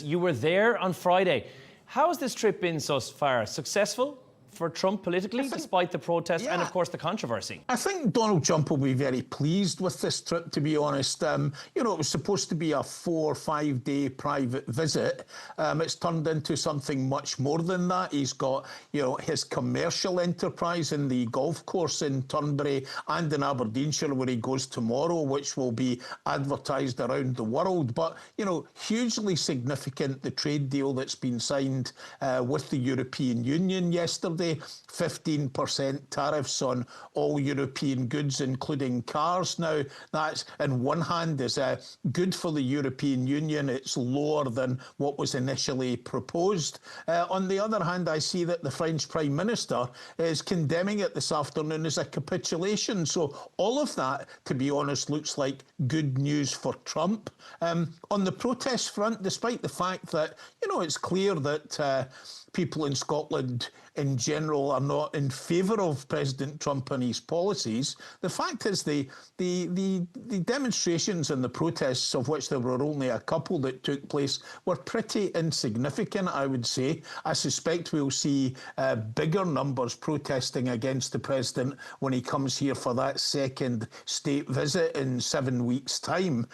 You were there on Friday. How has this trip been so far? Successful for Trump politically, despite the protests and, of course, the controversy? I think Donald Trump will be very pleased with this trip, to be honest. You know, it was supposed to be a 4 or 5 day private visit. It's turned into something much more than that. He's got, you know, his commercial enterprise in the golf course in Turnberry and in Aberdeenshire, where he goes tomorrow, which will be advertised around the world. But, you know, hugely significant, the trade deal that's been signed with the European Union yesterday. 15% tariffs on all European goods, including cars. Now, that's, in one hand, is good for the European Union. It's lower than what was initially proposed. On the other hand, I see that the French Prime Minister is condemning it this afternoon as a capitulation. So all of that, to be honest, looks like good news for Trump. On the protest front, despite the fact that, you know, it's clear that people in Scotland in general are not in favour of President Trump and his policies, the fact is the demonstrations and the protests, of which there were only a couple that took place, were pretty insignificant, I would say. I suspect we'll see bigger numbers protesting against the president when he comes here for that second state visit in 7 weeks' time.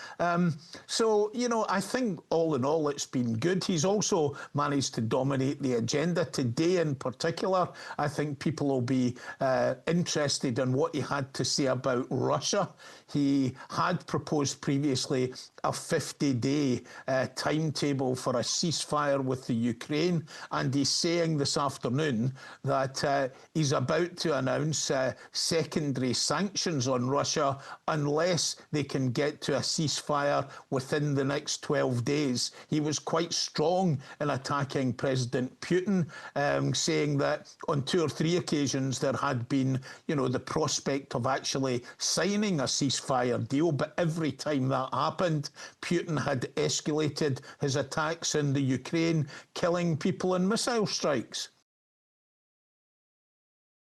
So, you know, I think all in all it's been good. He's also managed to dominate the agenda today in particular. I think people will be interested in what he had to say about Russia. He had proposed previously a 50-day timetable for a ceasefire with the Ukraine, and he's saying this afternoon that he's about to announce secondary sanctions on Russia unless they can get to a ceasefire within the next 12 days. He was quite strong in attacking President Putin, saying that on 2 or 3 occasions there had been, you know, the prospect of actually signing a ceasefire deal, but every time that happened, Putin had escalated his attacks in the Ukraine, killing people in missile strikes.